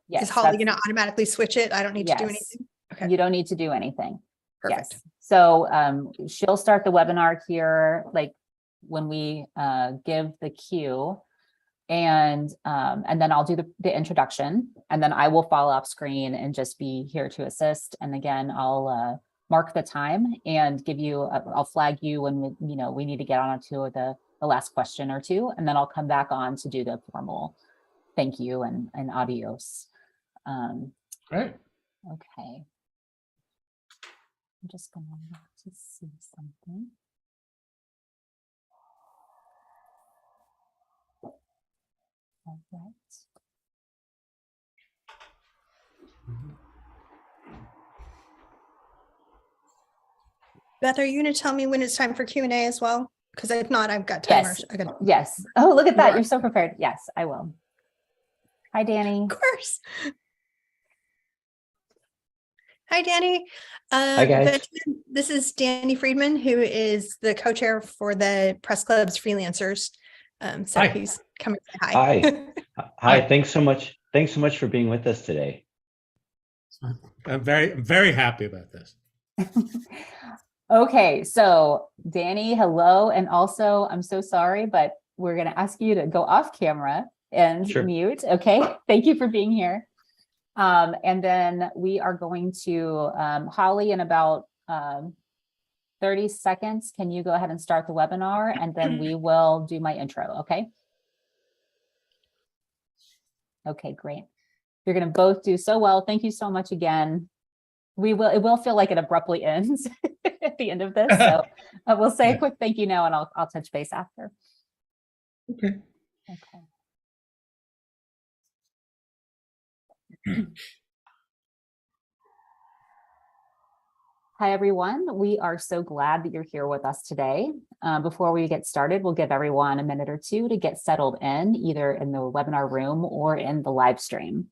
Yes, Is Holly going to automatically switch it? I don't need to do yes. anything. Okay. You don't need to do anything. Perfect. Yes. So she'll start the webinar here, like when we give the cue, and then I'll do the introduction, and then I will fall off screen and just be here to assist. And again, I'll mark the time and give you, I'll flag you when we need to get on to the last question or two, and then I'll come back on to do the formal thank you and adios. Great. Okay. I'm just going to see something. All right. Beth, are you going to tell me when it's time for Q&A as well? Because if not, I've got timers. Yes. Yes. Oh, look at that. You're so prepared. Yes, I will. Hi, Danny. Of course. Hi, Danny. Hi, guys. This is Danny Friedman, who is the co-chair for the Press Club's freelancers. So Hi. he's coming to say hi. Hi. Hi. Thanks so much. Thanks so much for being with us today. I'm very happy about this. Okay, so Danny, hello. And also, I'm so sorry, but we're going to ask you to go off camera and mute. Okay, thank you for being here. And then we are going to, Holly, in about 30 seconds, can you go ahead and start the webinar? And then we will do my intro, okay? Okay, great. You're going to both do so well. Thank you so much again. It will feel like it abruptly ends at the end of this. So we'll say a quick thank you now, and I'll touch base after. Okay. Okay. Hi, everyone. We are so glad that you're here with us today. Before we get started, we'll give everyone a minute or two to get settled in, either in the webinar room or in the live stream.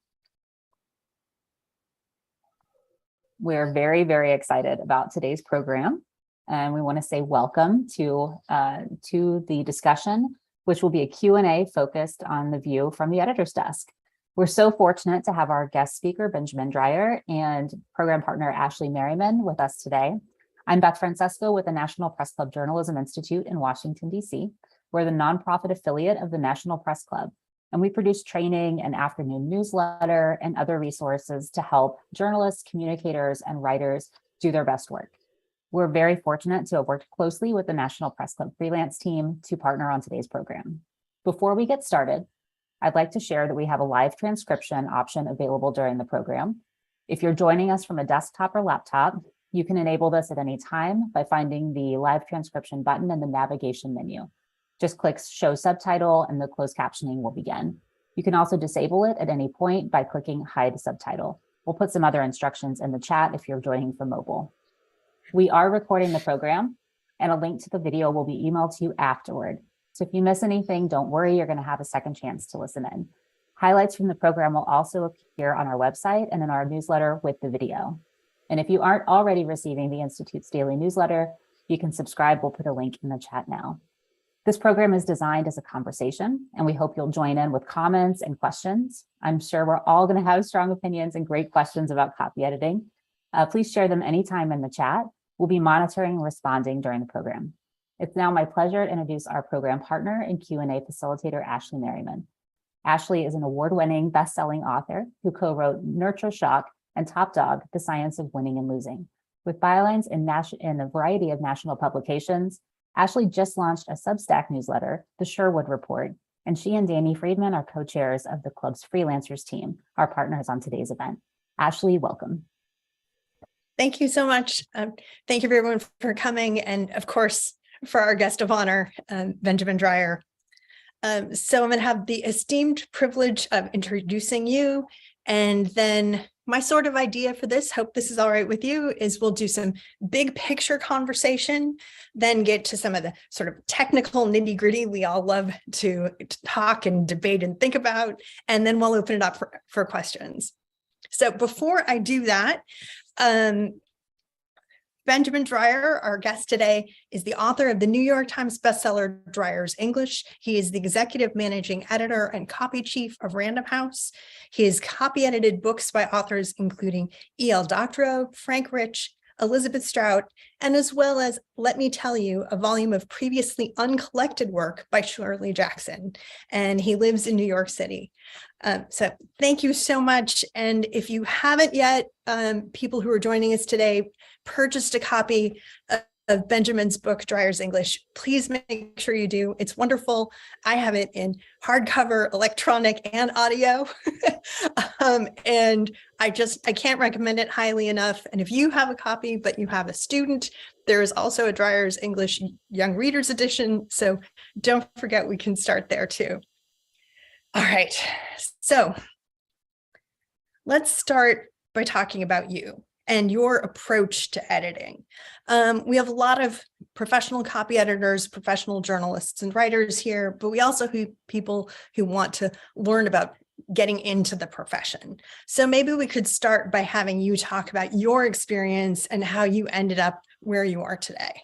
We're very, very excited about today's program, and we want to say welcome to the discussion, which will be a Q&A focused on the view from the editor's desk. We're so fortunate to have our guest speaker, Benjamin Dreyer, and program partner, Ashley Merriman, with us today. I'm Beth Francesco with the National Press Club Journalism Institute in Washington, D.C. We're the nonprofit affiliate of the National Press Club, and we produce training and afternoon newsletter and other resources to help journalists, communicators, and writers do their best work. We're very fortunate to have worked closely with the National Press Club Freelance Team to partner on today's program. Before we get started, I'd like to share that we have a live transcription option available during the program. If you're joining us from a desktop or laptop, you can enable this at any time by finding the live transcription button in the navigation menu. Just click Show Subtitle and the closed captioning will begin. You can also disable it at any point by clicking Hide Subtitle. We'll put some other instructions in the chat if you're joining from mobile. We are recording the program, and a link to the video will be emailed to you afterward. So if you miss anything, don't worry, you're going to have a second chance to listen in. Highlights from the program will also appear on our website and in our newsletter with the video. And if you aren't already receiving the Institute's daily newsletter, you can subscribe. We'll put a link in the chat now. This program is designed as a conversation, and we hope you'll join in with comments and questions. I'm sure we're all going to have strong opinions and great questions about copy editing. Please share them anytime in the chat. We'll be monitoring and responding during the program. It's now my pleasure to introduce our program partner and Q&A facilitator, Ashley Merriman. Ashley is an award-winning, best-selling author who co-wrote Nurture Shock and Top Dog, The Science of Winning and Losing. With bylines in a variety of national publications, Ashley just launched a Substack newsletter, The Sherwood Report, and she and Danny Friedman are co-chairs of the club's freelancers team, our partners on today's event. Ashley, welcome. Thank you so much. Thank you everyone for coming, and of course, for our guest of honor, Benjamin Dreyer. So I'm going to have the esteemed privilege of introducing you, and then my sort of idea for this, hope this is all right with you, is we'll do some big picture conversation, then get to some of the sort of technical nitty gritty we all love to talk and debate and think about, and then we'll open it up for questions. So before I do that, Benjamin Dreyer, our guest today, is the author of the New York Times bestseller, Dreyer's English. He is the executive managing editor and copy chief of Random House. He has copy edited books by authors including E.L. Doctorow, Frank Rich, Elizabeth Strout, and as well as, let me tell you, a volume of previously uncollected work by Shirley Jackson. And he lives in New York City. So thank you so much. And if you haven't yet, people who are joining us today, purchased a copy of Benjamin's book, Dreyer's English, please make sure you do. It's wonderful. I have it in hardcover, electronic, and audio. And I can't recommend it highly enough. And if you have a copy, but you have a student, there is also a Dreyer's English Young Readers Edition. So don't forget, we can start there too. All right, so let's start by talking about you and your approach to editing. We have a lot of professional copy editors, professional journalists and writers here, but we also have people who want to learn about getting into the profession. So maybe we could start by having you talk about your experience and how you ended up where you are today.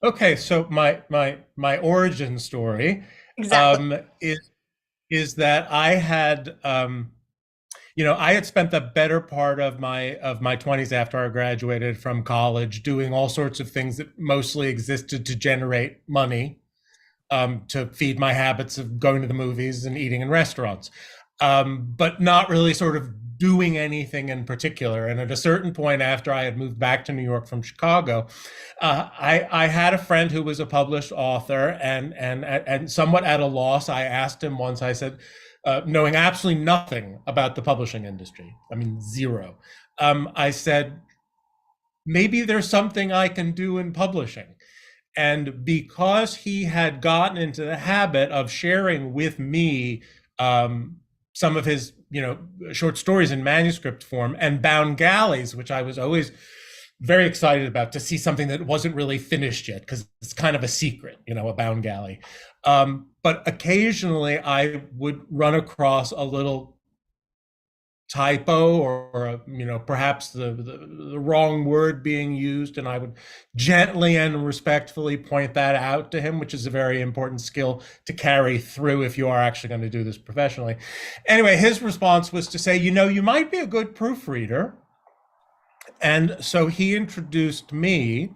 Okay, so my origin story is that I had I had spent the better part of my 20s after I graduated from college doing all sorts of things that mostly existed to generate money to feed my habits of going to the movies and eating in restaurants, but not really sort of doing anything in particular. And at a certain point, after I had moved back to New York from Chicago, I had a friend who was a published author, and somewhat at a loss, I asked him once, I said, knowing absolutely nothing about the publishing industry, I mean, zero, I said, maybe there's something I can do in publishing. And because he had gotten into the habit of sharing with me some of his, short stories in manuscript form, and Bound Galleys, which I was always very excited about, to see something that wasn't really finished yet, because it's kind of a secret, a Bound Galley. But occasionally I would run across a little typo or perhaps the wrong word being used, and I would gently and respectfully point that out to him, which is a very important skill to carry through if you are actually going to do this professionally. Anyway, his response was to say, you might be a good proofreader. And so he introduced me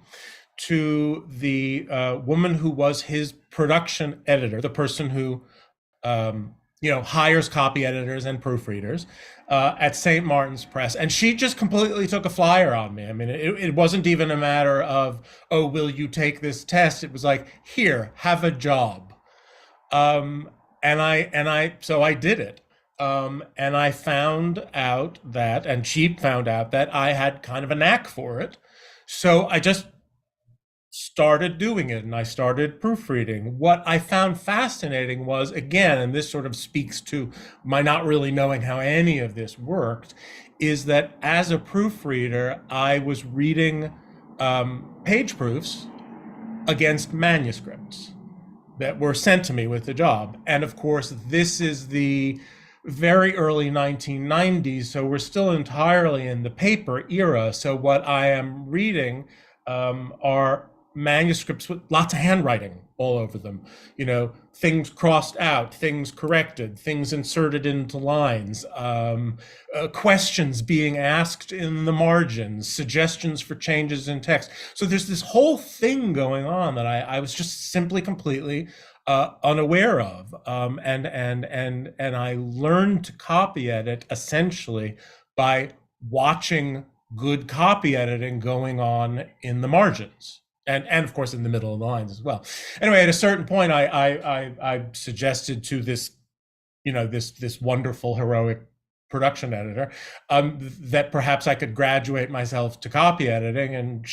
to the woman who was his production editor, the person who hires copy editors and proofreaders at St. Martin's Press. And she just completely took a flyer on me. I mean, it wasn't even a matter of, oh, will you take this test? It was like, here, have a job. So I did it. And I found out that, and she found out that I had kind of a knack for it. So I just started doing it, and I started proofreading. What I found fascinating was, again, and this sort of speaks to my not really knowing how any of this worked, is that as a proofreader, I was reading page proofs against manuscripts that were sent to me with the job. And of course, this is the very early 1990s, so we're still entirely in the paper era. So what I am reading are manuscripts with lots of handwriting all over them, things crossed out, things corrected, things inserted into lines, questions being asked in the margins, suggestions for changes in text. So there's this whole thing going on that I was just simply completely unaware of, and I learned to copy edit essentially by watching good copy editing going on in the margins. And of course in the middle of the lines as well. Anyway, at a certain point, I suggested to this, this wonderful heroic production editor that perhaps I could graduate myself to copy editing, and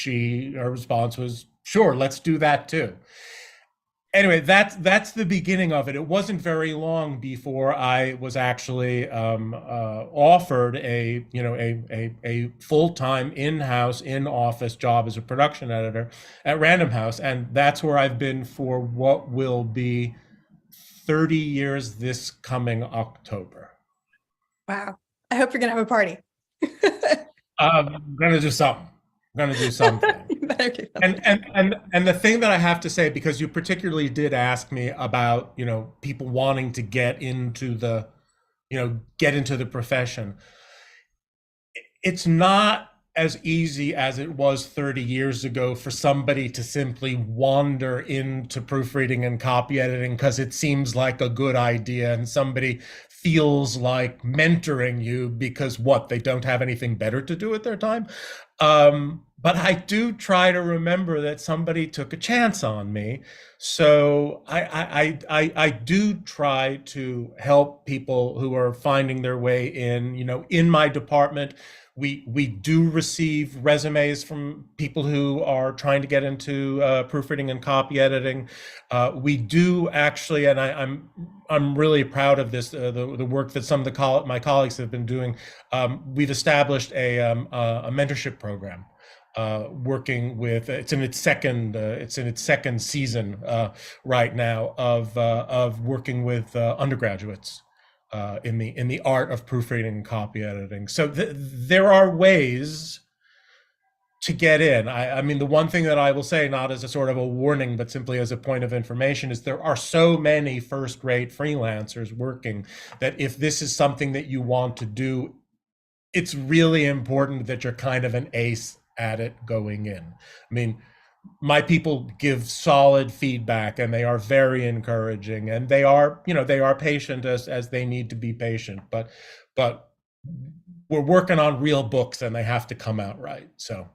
her response was, sure, let's do that too. Anyway, that's the beginning of it. It wasn't very long before I was actually offered a full-time in-house, in-office job as a production editor at Random House, and that's where I've been for what will be 30 years this coming October. Wow! I hope you're gonna have a party. I'm gonna do something. I'm going to do something. You better do And the thing that I have to say, because you particularly did ask me about, people wanting to get into the profession. It's not as easy as it was 30 years ago for somebody to simply wander into proofreading and copy editing because it seems like a good idea and somebody feels like mentoring you because they don't have anything better to do with their time. But I do try to remember that somebody took a chance on me. So I do try to help people who are finding their way in, in my department. We do receive resumes from people who are trying to get into proofreading and copy editing. We do actually, and I'm really proud of this, the work that some of my colleagues have been doing. We've established a mentorship program, working with, it's in its second season right now of working with undergraduates. In the art of proofreading and copy editing. So there are ways to get in. I mean, the one thing that I will say, not as a sort of a warning, but simply as a point of information, is there are so many first-rate freelancers working that if this is something that you want to do, it's really important that you're kind of an ace at it going in. I mean, my people give solid feedback and they are very encouraging and they are patient as they need to be patient, but we're working on real books and they have to come out right. So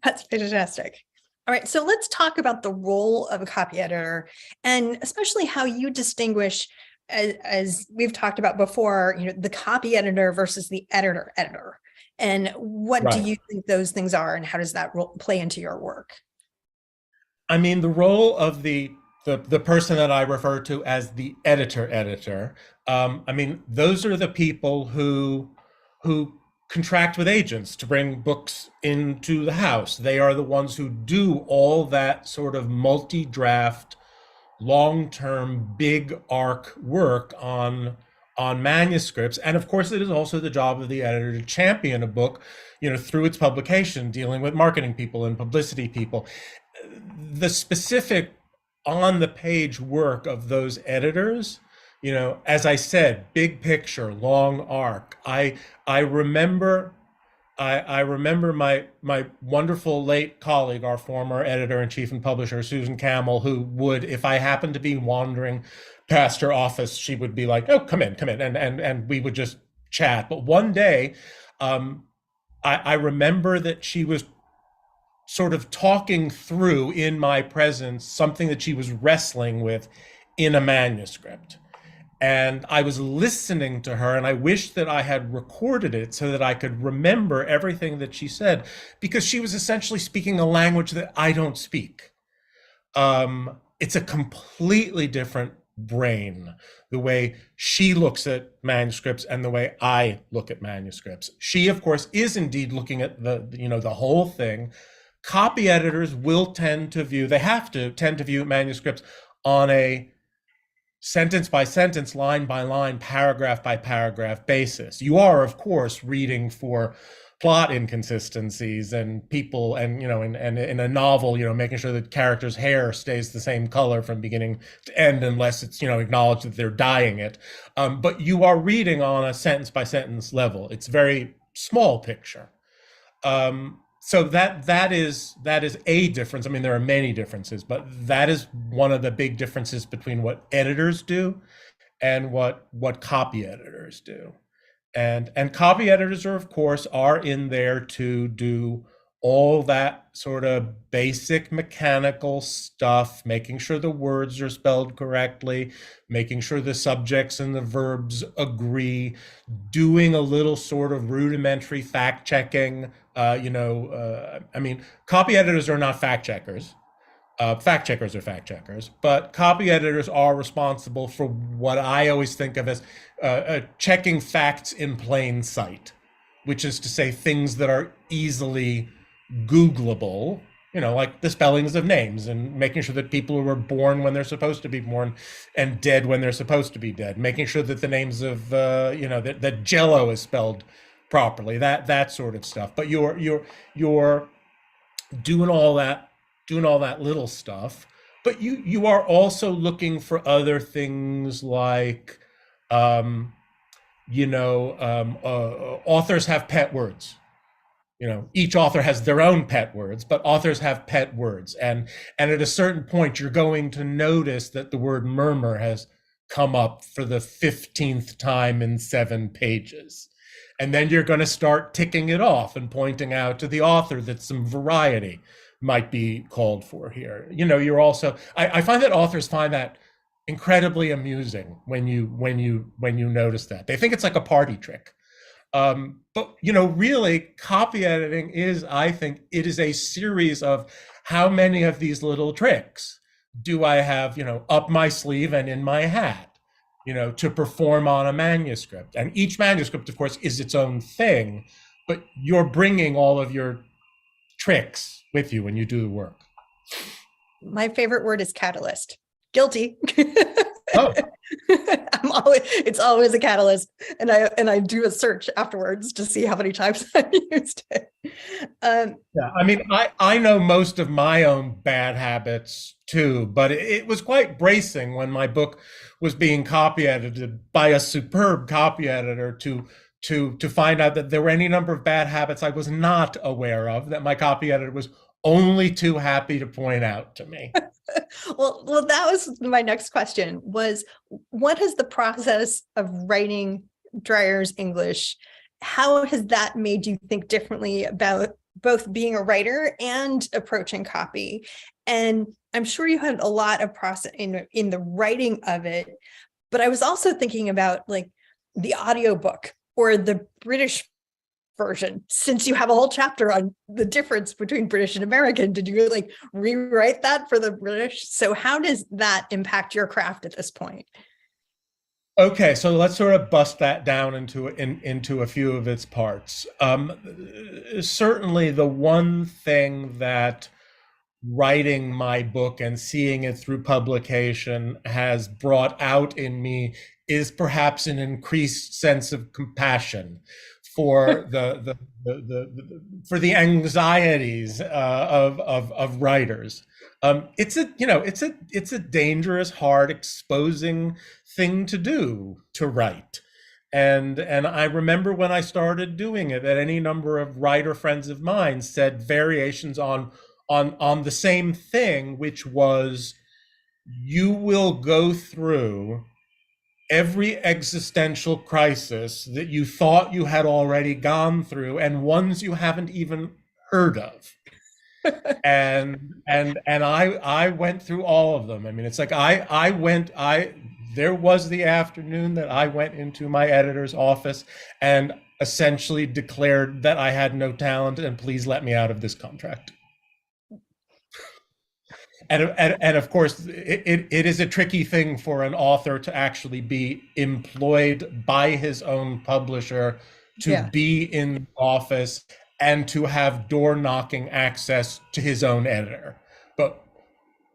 That's fantastic. All right, so let's talk about the role of a copy editor and especially how you distinguish, as we've talked about before, the copy editor versus the editor. And what do you think those things are, and how does that play into your work? I mean, the role of the person that I refer to as the editor. I mean, those are the people who contract with agents to bring books into the house. They are the ones who do all that sort of multi-draft, long-term, big arc work on manuscripts. And of course, it is also the job of the editor to champion a book, through its publication, dealing with marketing people and publicity people. The specific on the page work of those editors, as I said, big picture, long arc. I remember my wonderful late colleague, our former editor-in-chief and publisher, Susan Campbell, who would, if I happened to be wandering past her office, she would be like, "Oh, come in," and we would just chat. But one day, I remember that she was sort of talking through in my presence something that she was wrestling with in a manuscript. And I was listening to her, and I wished that I had recorded it so that I could remember everything that she said, because she was essentially speaking a language that I don't speak. It's a completely different brain, the way she looks at manuscripts and the way I look at manuscripts. She, of course, is indeed looking at the whole thing. Copy editors will tend to view manuscripts on a sentence by sentence, line by line, paragraph by paragraph basis. You are, of course, reading for plot inconsistencies and people, and in a novel, making sure that characters' hair stays the same color from beginning to end, unless it's acknowledged that they're dyeing it. But you are reading on a sentence by sentence level. It's very small picture. So that is a difference. I mean, there are many differences, but that is one of the big differences between what editors do and what copy editors do. And copy editors are, of course, in there to do all that sort of basic mechanical stuff, making sure the words are spelled correctly, making sure the subjects and the verbs agree, doing a little sort of rudimentary fact checking. I mean, copy editors are not fact checkers. Fact checkers are fact checkers, but copy editors are responsible for what I always think of as checking facts in plain sight, which is to say things that are easily Googleable, like the spellings of names, and making sure that people were born when they're supposed to be born and dead when they're supposed to be dead, making sure that the names of, that Jello is spelled properly, that sort of stuff. But you're doing all that little stuff, but you are also looking for other things like, authors have pet words. Each author has their own pet words, but authors have pet words. And at a certain point, you're going to notice that the word murmur has come up for the 15th time in 7 pages. And then you're going to start ticking it off and pointing out to the author that some variety might be called for here. You're also, I find that authors find that incredibly amusing when you notice that. They think it's like a party trick. But really, copy editing is, I think, it is a series of how many of these little tricks do I have, up my sleeve and in my hat, to perform on a manuscript. And each manuscript, of course, is its own thing, but you're bringing all of your tricks with you when you do the work. My favorite word is catalyst. Guilty. Oh. It's always a catalyst, and I do a search afterwards to see how many times I've used it. Yeah, I mean, I know most of my own bad habits too, but it was quite bracing when my book was being copy edited by a superb copy editor to find out that there were any number of bad habits I was not aware of, that my copy editor was only too happy to point out to me. Well, that was my next question, was what is the process of writing Dreyer's English? How has that made you think differently about both being a writer and approaching copy? And I'm sure you had a lot of process in the writing of it, but I was also thinking about like the audiobook or the British version, since you have a whole chapter on the difference between British and American. Did you like rewrite that for the British? So how does that impact your craft at this point? Okay, so let's sort of bust that down into a few of its parts. Certainly the one thing that writing my book and seeing it through publication has brought out in me is perhaps an increased sense of compassion for the anxieties of writers. It's a dangerous, hard, exposing thing to do, to write. And I remember when I started doing it, that any number of writer friends of mine said variations on the same thing, which was, you will go through every existential crisis that you thought you had already gone through, and ones you haven't even heard of. and I went through all of them. I mean, it's like there was the afternoon that I went into my editor's office and essentially declared that I had no talent and please let me out of this contract. And of course, it is a tricky thing for an author to actually be employed by his own publisher, to be in the office and to have door knocking access to his own editor. But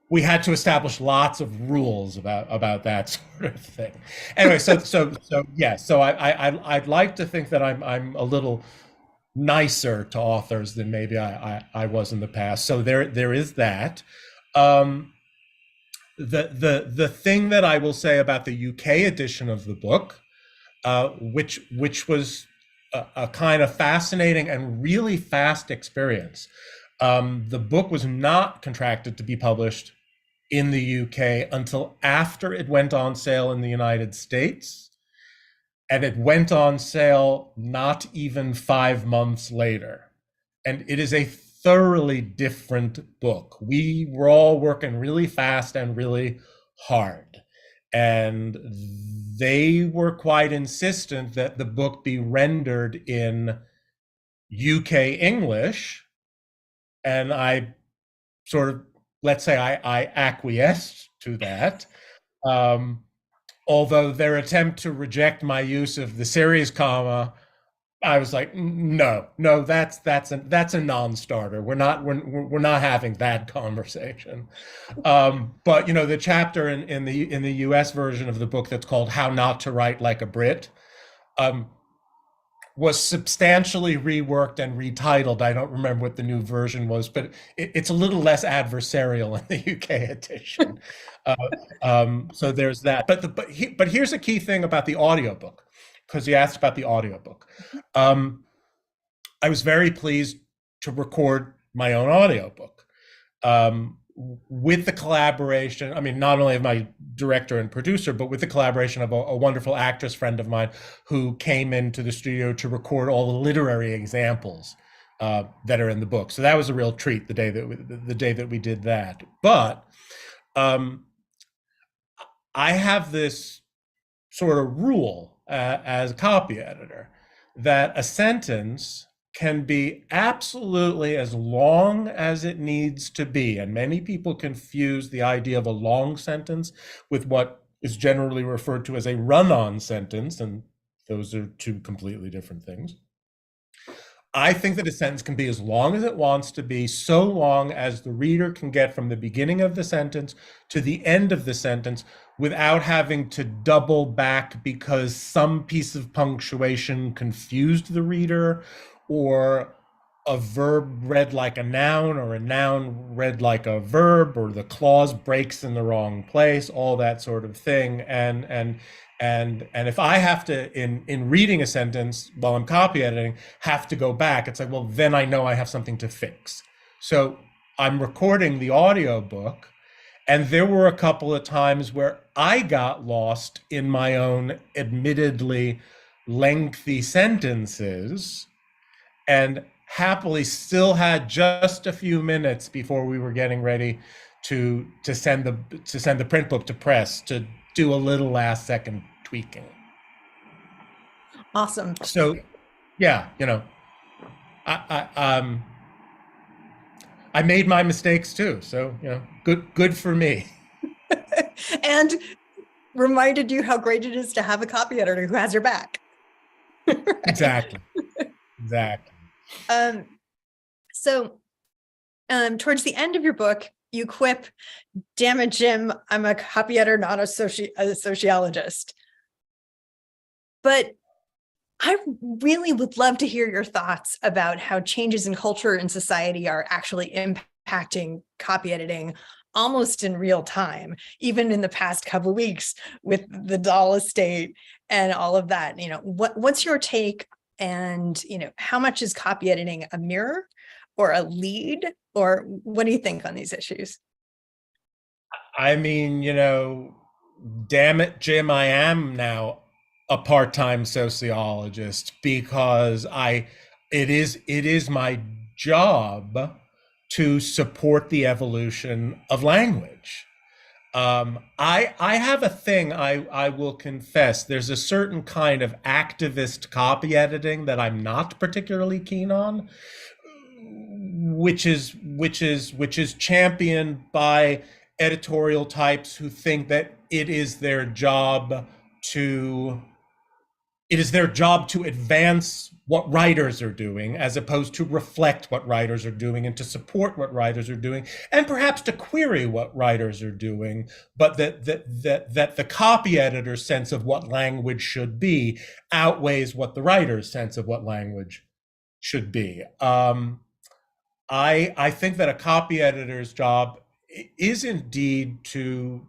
we had to establish lots of rules about that sort of thing. Anyway, so I'd like to think that I'm a little nicer to authors than maybe I was in the past. So there is that. The thing that I will say about the UK edition of the book, which was a kind of fascinating and really fast experience. The book was not contracted to be published in the UK until after it went on sale in the United States, and it went on sale not even 5 months later. And it is a thoroughly different book. We were all working really fast and really hard. And they were quite insistent that the book be rendered in UK English. And I sort of, let's say I acquiesced to that. Although their attempt to reject my use of the series comma, I was like, no, that's a non-starter. We're not having that conversation. But the chapter in the US version of the book that's called "How Not to Write Like a Brit," was substantially reworked and retitled. I don't remember what the new version was, but it's a little less adversarial in the UK edition. So there's that. But here's a key thing about the audiobook, because you asked about the audiobook. I was very pleased to record my own audiobook with the collaboration. I mean, not only of my director and producer, but with the collaboration of a wonderful actress friend of mine who came into the studio to record all the literary examples that are in the book. So that was a real treat the day that we did that. But I have this sort of rule as a copy editor that a sentence can be absolutely as long as it needs to be. And many people confuse the idea of a long sentence with what is generally referred to as a run-on sentence, and those are two completely different things. I think that a sentence can be as long as it wants to be, so long as the reader can get from the beginning of the sentence to the end of the sentence without having to double back because some piece of punctuation confused the reader, or a verb read like a noun, or a noun read like a verb, or the clause breaks in the wrong place, all that sort of thing. And if I have to, in reading a sentence while I'm copy editing, have to go back, it's like, well, then I know I have something to fix. So I'm recording the audiobook, and there were a couple of times where I got lost in my own admittedly lengthy sentences, and happily still had just a few minutes before we were getting ready to send the print book to press to do a little last second tweaking. Awesome. So, yeah, I made my mistakes too. So, good for me. And reminded you how great it is to have a copy editor who has your back. Right? Exactly. So towards the end of your book, you quip, "Damn it, Jim, I'm a copy editor, not a sociologist." But I really would love to hear your thoughts about how changes in culture and society are actually impacting copy editing almost in real time, even in the past couple of weeks with the doll estate and all of that. What's your take? And, how much is copy editing a mirror or a lead? Or what do you think on these issues? I mean, damn it, Jim, I am now a part-time sociologist because it is my job to support the evolution of language. I have a thing, I will confess, there's a certain kind of activist copy editing that I'm not particularly keen on, which is championed by editorial types who think that it is their job to advance what writers are doing, as opposed to reflect what writers are doing and to support what writers are doing, and perhaps to query what writers are doing, but that the copy editor's sense of what language should be outweighs what the writer's sense of what language should be. I think that a copy editor's job is indeed to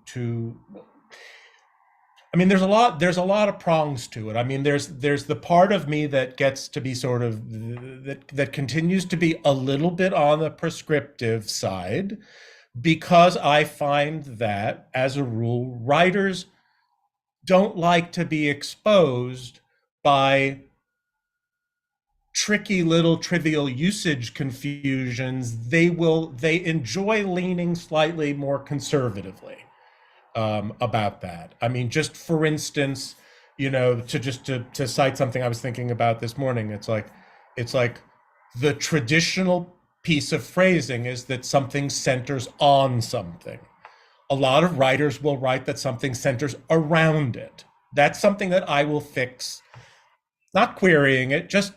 I mean, there's a lot of prongs to it. I mean, there's the part of me that gets to be sort of that continues to be a little bit on the prescriptive side, because I find that, as a rule, writers don't like to be exposed by tricky little trivial usage confusions. They enjoy leaning slightly more conservatively about that. I mean, just for instance, to cite something I was thinking about this morning, it's like the traditional piece of phrasing is that something centers on something. A lot of writers will write that something centers around it. That's something that I will fix, not querying it, just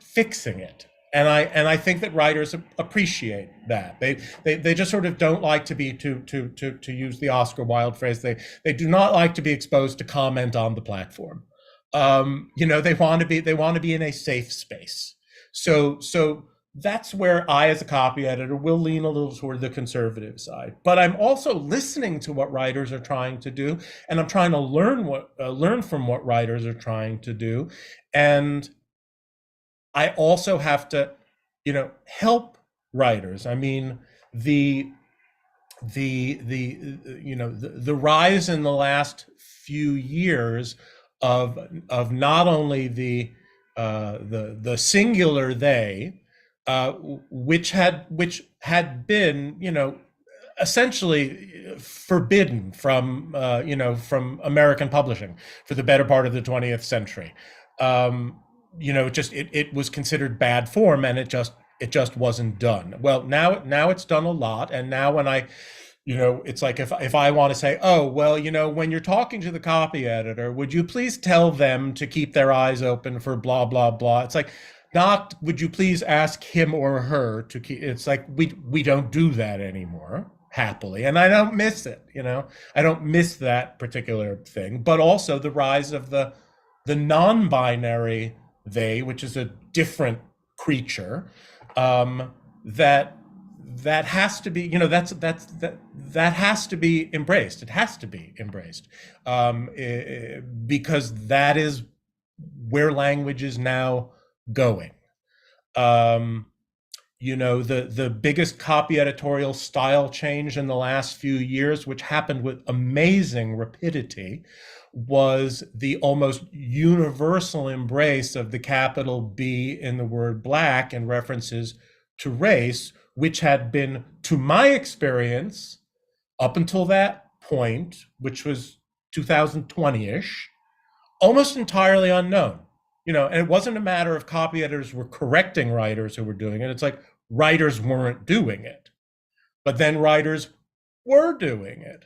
fixing it. And I think that writers appreciate that. They just sort of don't like to be, to use the Oscar Wilde phrase, they do not like to be exposed to comment on the platform. They want to be in a safe space. So that's where I, as a copy editor, will lean a little toward the conservative side. But I'm also listening to what writers are trying to do, and I'm trying to learn from what writers are trying to do. And I also have to, help writers. I mean, the rise in the last few years of not only the singular they, which had been, essentially forbidden from American publishing for the better part of the 20th century. It was considered bad form, and it just wasn't done. Well, now it's done a lot, and now when it's like if I want to say, oh, well, when you're talking to the copy editor, would you please tell them to keep their eyes open for blah, blah, blah. It's like, not, would you please ask him or her to keep, it's like, we don't do that anymore, happily. And I don't miss it, I don't miss that particular thing, but also the rise of the non-binary they, which is a different creature, that has to be, that has to be embraced. It has to be embraced, because that is where language is now going. The biggest copy editorial style change in the last few years, which happened with amazing rapidity, was the almost universal embrace of the capital B in the word Black and references to race, which had been, to my experience, up until that point, which was 2020-ish, almost entirely unknown. And it wasn't a matter of copy editors were correcting writers who were doing it. It's like writers weren't doing it, but then writers were doing it.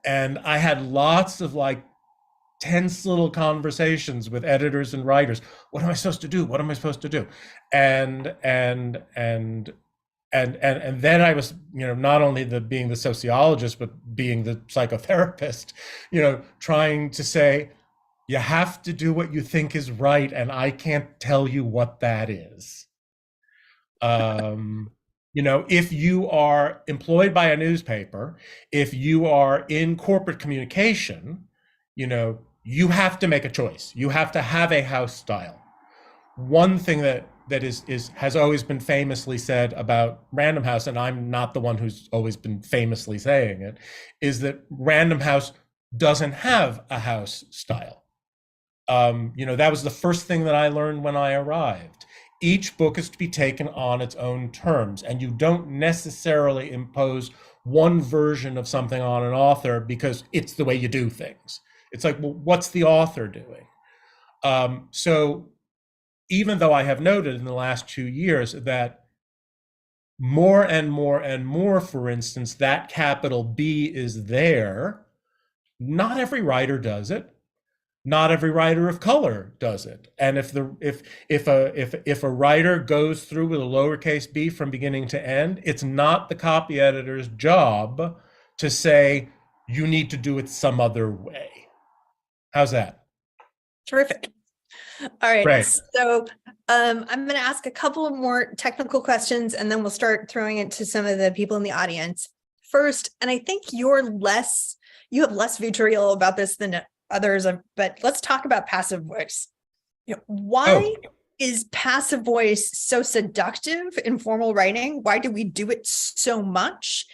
And I had lots of tense little conversations with editors and writers. What am I supposed to do? What am I supposed to do? And then I was, not only being the sociologist, but being the psychotherapist, trying to say, you have to do what you think is right, and I can't tell you what that is. If you are employed by a newspaper, if you are in corporate communication, you have to make a choice. You have to have a house style. One thing that has always been famously said about Random House, and I'm not the one who's always been famously saying it, is that Random House doesn't have a house style. That was the first thing that I learned when I arrived. Each book is to be taken on its own terms, and you don't necessarily impose one version of something on an author because it's the way you do things. It's like, well, what's the author doing? So even though I have noted in the last 2 years that more and more and more, for instance, that capital B is there, not every writer does it. Not every writer of color does it. And if a writer goes through with a lowercase b from beginning to end, it's not the copy editor's job to say, you need to do it some other way. How's that? Terrific. All right. Great. So I'm going to ask a couple of more technical questions, and then we'll start throwing it to some of the people in the audience. First, and I think you have less vitriol about this than others, but let's talk about passive voice. Why is passive voice so seductive in formal writing? Why do we do it so much?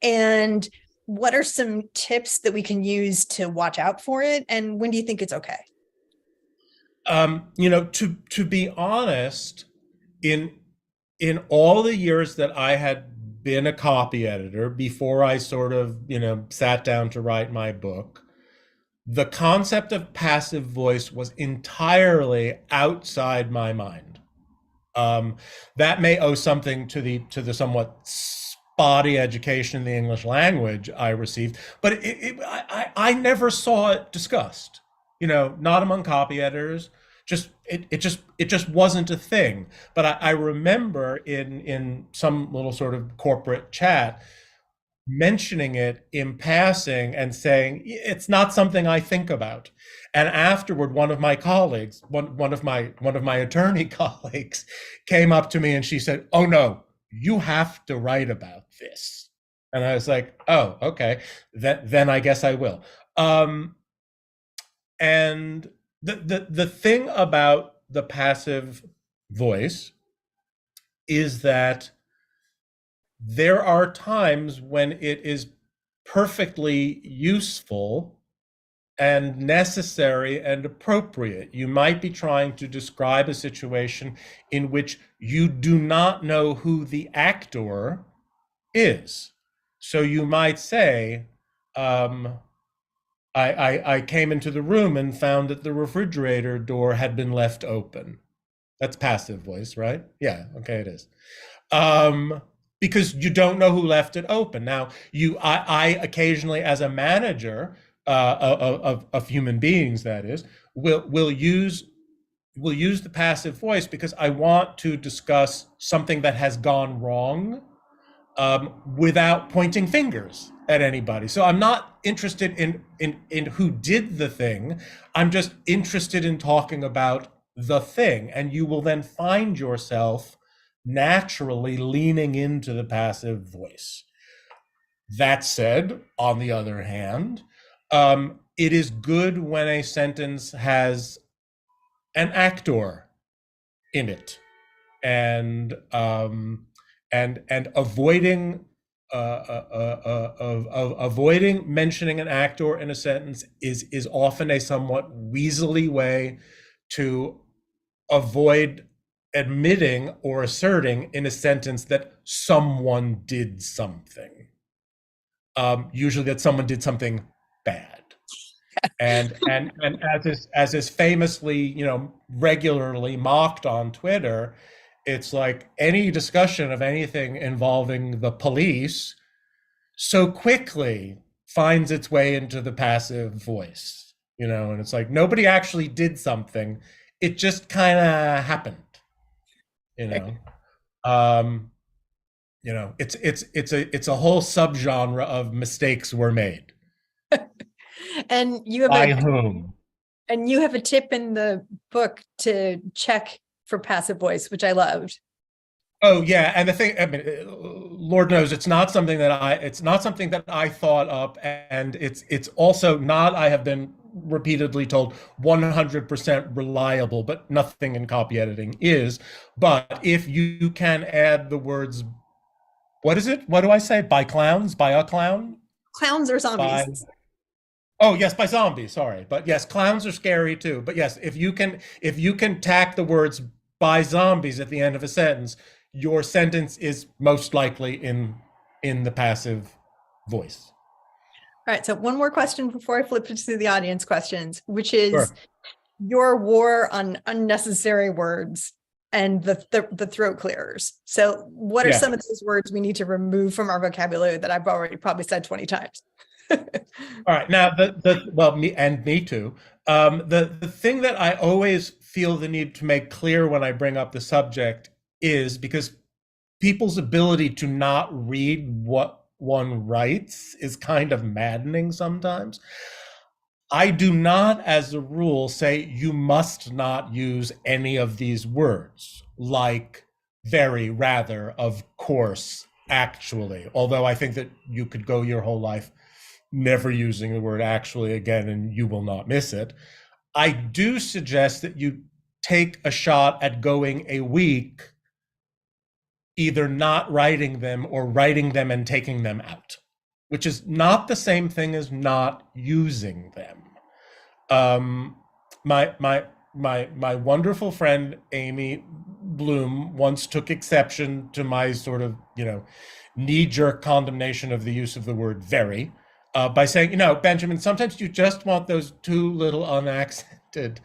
And what are some tips that we can use to watch out for it? And when do you think it's okay? To be honest, in all the years that I had been a copy editor before I sort of, sat down to write my book, the concept of passive voice was entirely outside my mind. That may owe something to the somewhat spotty education in the English language I received, but I never saw it discussed. Not among copy editors. It just wasn't a thing. But I remember in some little sort of corporate chat, mentioning it in passing and saying it's not something I think about. And afterward, one of my colleagues, one of my attorney colleagues, came up to me and she said, "Oh no, you have to write about this." And I was like, "Oh, okay, then I guess I will." And the thing about the passive voice is that there are times when it is perfectly useful and necessary and appropriate. You might be trying to describe a situation in which you do not know who the actor is. So you might say, I came into the room and found that the refrigerator door had been left open. That's passive voice, right? Yeah, okay, it is. Because you don't know who left it open. Now, I occasionally, as a manager of human beings, that is, will use the passive voice because I want to discuss something that has gone wrong without pointing fingers at anybody. So I'm not interested in who did the thing. I'm just interested in talking about the thing, and you will then find yourself naturally leaning into the passive voice. That said, on the other hand, it is good when a sentence has an actor in it, and avoiding avoiding mentioning an actor in a sentence is often a somewhat weaselly way to avoid admitting or asserting in a sentence that someone did something. Usually that someone did something bad. And as is famously, regularly mocked on Twitter, it's like any discussion of anything involving the police so quickly finds its way into the passive voice, and it's like nobody actually did something. It just kind of happened. It's a whole subgenre of mistakes were made. And you have By whom? And you have a tip in the book to check for passive voice, which I loved. Oh yeah, and the thing, Lord knows, it's not something that I thought up, and it's also not, I have been repeatedly told, 100% reliable, but nothing in copy editing is. But if you can add the words, what is it? What do I say? By clowns? By a clown? Clowns or zombies? Oh yes, by zombies. Sorry, but yes, clowns are scary too. But yes, if you can tack the words by zombies at the end of a sentence, your sentence is most likely in the passive voice. All right. So one more question before I flip to the audience questions, which is Sure. Your war on unnecessary words and the throat clearers. So what are some of those words we need to remove from our vocabulary that I've already probably said 20 times? All right. Now, me too. The thing that I always feel the need to make clear when I bring up the subject is because people's ability to not read what one writes is kind of maddening sometimes. I do not, as a rule, say you must not use any of these words, like very, rather, of course, actually, although I think that you could go your whole life never using the word actually again and you will not miss it. I do suggest that you take a shot at going a week either not writing them or writing them and taking them out, which is not the same thing as not using them. My wonderful friend Amy Bloom once took exception to my sort of knee-jerk condemnation of the use of the word very, by saying, Benjamin, sometimes you just want those two little unaccented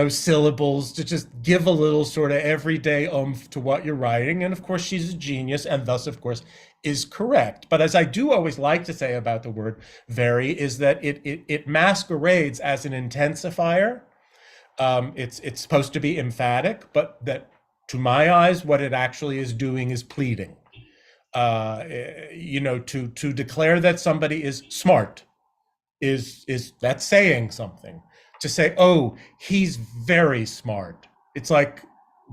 syllables to just give a little sort of everyday oomph to what you're writing. And of course, she's a genius and thus, of course, is correct. But as I do always like to say about the word very is that it masquerades as an intensifier. It's supposed to be emphatic, but that to my eyes, what it actually is doing is pleading. To declare that somebody is smart is that's saying something. To say, oh, he's very smart, it's like,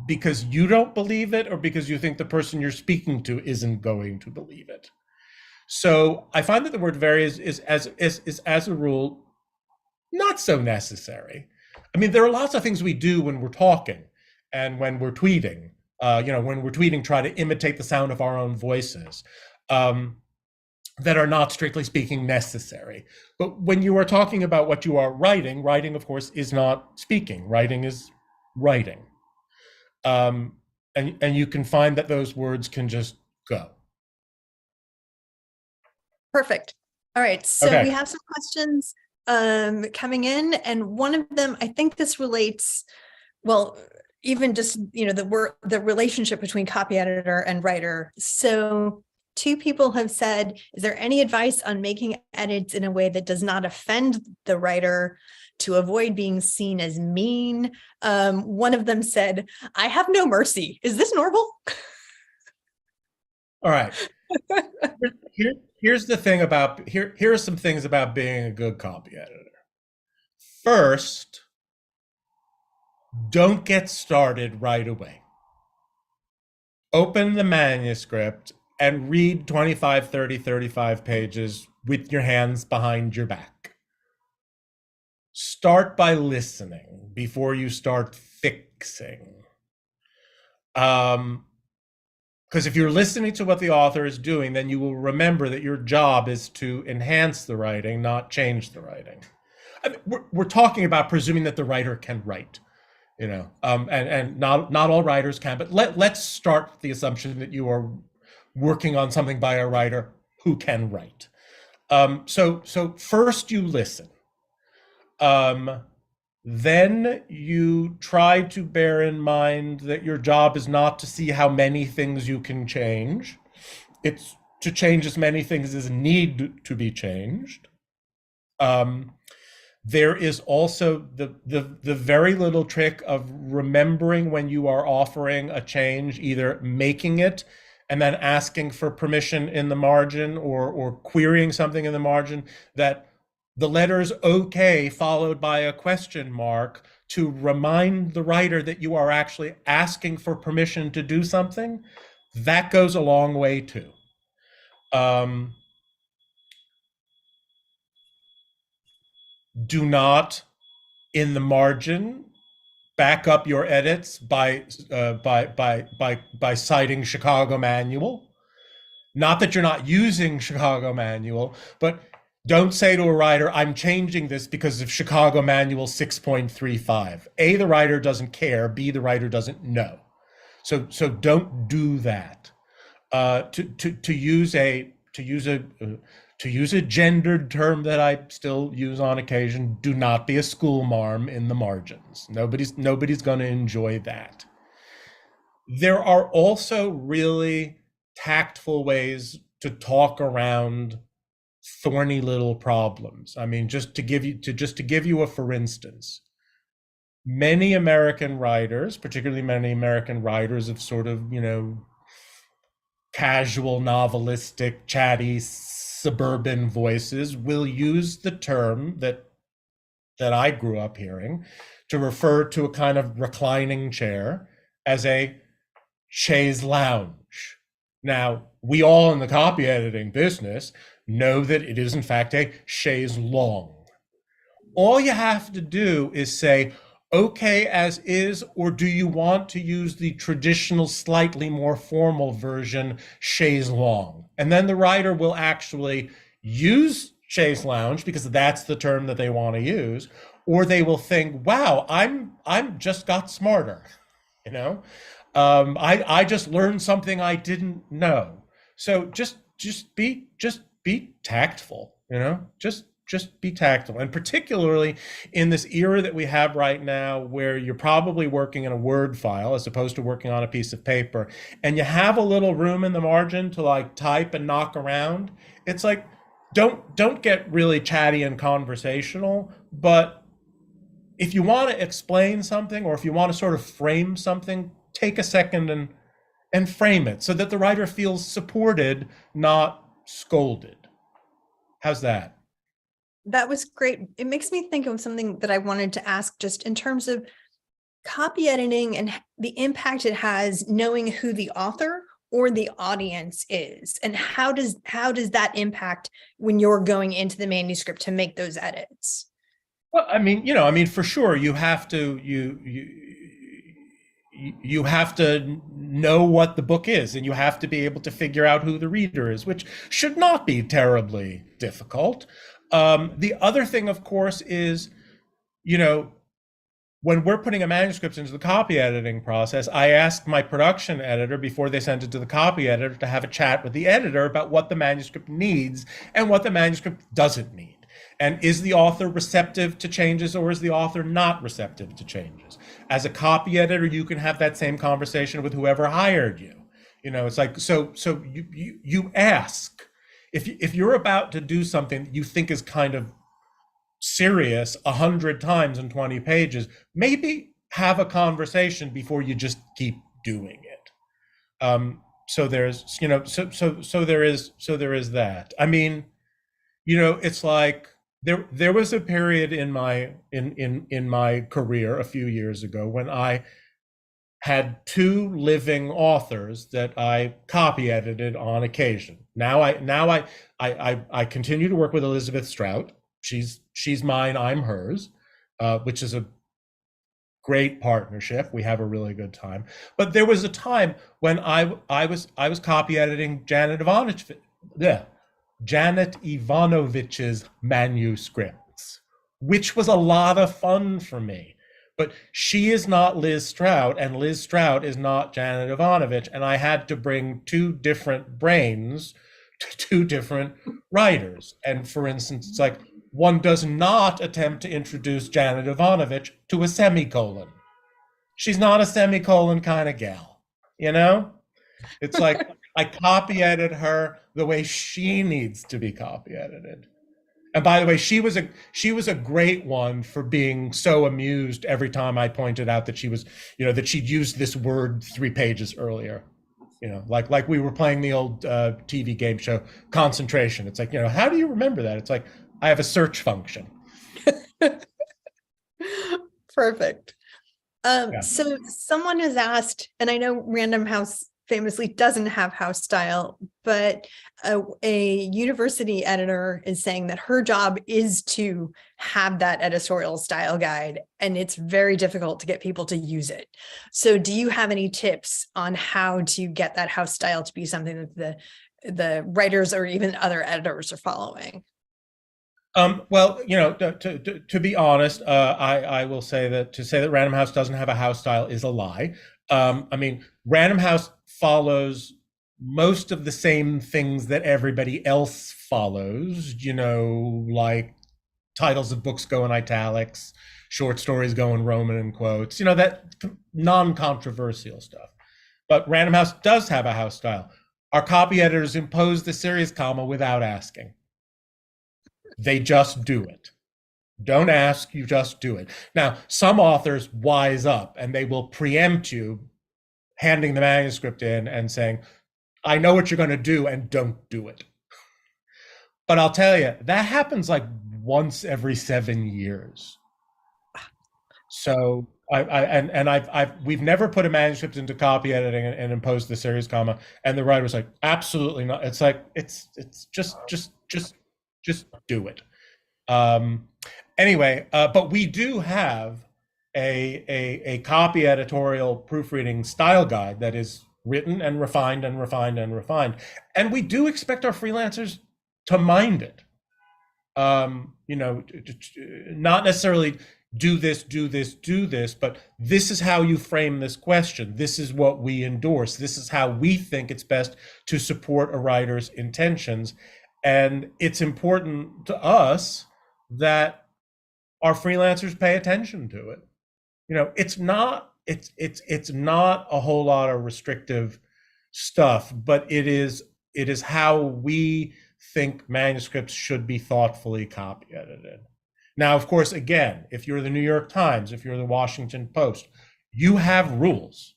because you don't believe it, or because you think the person you're speaking to isn't going to believe it. So I find that the word very is as a rule not so necessary. I mean, there are lots of things we do when we're talking and when we're tweeting. When we're tweeting, try to imitate the sound of our own voices, that are not, strictly speaking, necessary. But when you are talking about what you are writing, writing, of course, is not speaking. Writing is writing. And you can find that those words can just go. Perfect. All right. So Okay. we have some questions coming in, and one of them, I think this relates, well, even just, the relationship between copy editor and writer. So 2 people have said, is there any advice on making edits in a way that does not offend the writer to avoid being seen as mean? One of them said, I have no mercy. Is this normal? All right. Here's the thing about, here are some things about being a good copy editor. First, don't get started right away. Open the manuscript and read 25, 30, 35 pages with your hands behind your back. Start by listening before you start fixing. Because if you're listening to what the author is doing, then you will remember that your job is to enhance the writing, not change the writing. I mean, we're talking about presuming that the writer can write, and not all writers can, but let's start with the assumption that you are working on something by a writer who can write. So first you listen. Then you try to bear in mind that your job is not to see how many things you can change. It's to change as many things as need to be changed. There is also the very little trick of remembering when you are offering a change, either making it and then asking for permission in the margin, or querying something in the margin, that the letters okay followed by a question mark to remind the writer that you are actually asking for permission to do something. That goes a long way too. Do not, in the margin, back up your edits by citing Chicago Manual. Not that you're not using Chicago Manual, but don't say to a writer, I'm changing this because of Chicago Manual 6.35. A, the writer doesn't care. B, the writer doesn't know. So don't do that. To use a gendered term that I still use on occasion, do not be a schoolmarm in the margins. Nobody's going to enjoy that. There are also really tactful ways to talk around thorny little problems. I mean, just to give you a for instance, many American writers, particularly many American writers of sort of, casual, novelistic, chatty, suburban voices, will use the term that I grew up hearing to refer to a kind of reclining chair as a chaise lounge. Now, we all in the copy editing business know that it is in fact a chaise longue. All you have to do is say, okay as is, or do you want to use the traditional, slightly more formal version, chaise longue? And then the writer will actually use chaise lounge because that's the term that they want to use, or they will think, wow, I'm just got smarter, I just learned something I didn't know. So just be tactful, just be tactful. And particularly in this era that we have right now, where you're probably working in a Word file as opposed to working on a piece of paper, and you have a little room in the margin to like type and knock around, it's like, don't get really chatty and conversational, but if you want to explain something, or if you want to sort of frame something, take a second and and frame it so that the writer feels supported, not scolded. How's that? That was great. It makes me think of something that I wanted to ask, just in terms of copy editing and the impact it has, knowing who the author or the audience is, and how does that impact when you're going into the manuscript to make those edits? Well, I mean, for sure, you have to you have to know what the book is, and you have to be able to figure out who the reader is, which should not be terribly difficult. The other thing, of course, is, when we're putting a manuscript into the copy editing process, I ask my production editor before they send it to the copy editor to have a chat with the editor about what the manuscript needs and what the manuscript doesn't need. And is the author receptive to changes, or is the author not receptive to changes? As a copy editor, you can have that same conversation with whoever hired you. It's like, so you ask, if you're about to do something that you think is kind of serious 100 times in 20 pages, maybe have a conversation before you just keep doing it. So there's, so there is that. I mean, it's like there was a period in my career a few years ago when I had 2 living authors that I copy edited on occasion. Now I continue to work with Elizabeth Strout. She's mine, I'm hers, which is a great partnership. We have a really good time. But there was a time when I was copy editing Janet Ivanovich's manuscripts, which was a lot of fun for me. But she is not Liz Strout, and Liz Strout is not Janet Ivanovich, and I had to bring 2 different brains to 2 different writers. And for instance, it's like, one does not attempt to introduce Janet Ivanovich to a semicolon. She's not a semicolon kind of gal, It's like, I copy edit her the way she needs to be copy edited. And by the way, she was a great one for being so amused every time I pointed out that she was, that she'd used this word 3 pages earlier. Like we were playing the old TV game show Concentration. It's like, how do you remember that? It's like, I have a search function. Perfect. Yeah. So someone has asked, and I know Random House famously doesn't have house style, but a university editor is saying that her job is to have that editorial style guide, and it's very difficult to get people to use it. So do you have any tips on how to get that house style to be something that the writers or even other editors are following? Well, to be honest, I will say that to say that Random House doesn't have a house style is a lie. I mean, Random House follows most of the same things that everybody else follows, like titles of books go in italics, short stories go in Roman in quotes, that non-controversial stuff. But Random House does have a house style. Our copy editors impose the series comma without asking. They just do it. Don't ask, you just do it. Now, some authors wise up and they will preempt you handing the manuscript in and saying, I know what you're going to do, and don't do it. But I'll tell you, that happens like once every 7 years. So we've never put a manuscript into copy editing and imposed the series comma, and the writer was like, absolutely not. It's like, it's just do it. Anyway, but we do have a copy editorial proofreading style guide that is written and refined and refined and refined. And we do expect our freelancers to mind it. Not necessarily do this, but this is how you frame this question. This is what we endorse. This is how we think it's best to support a writer's intentions. And it's important to us that our freelancers pay attention to it. It's not a whole lot of restrictive stuff, but it is how we think manuscripts should be thoughtfully copy edited. Now, of course, again, if you're the New York Times, if you're the Washington Post, you have rules.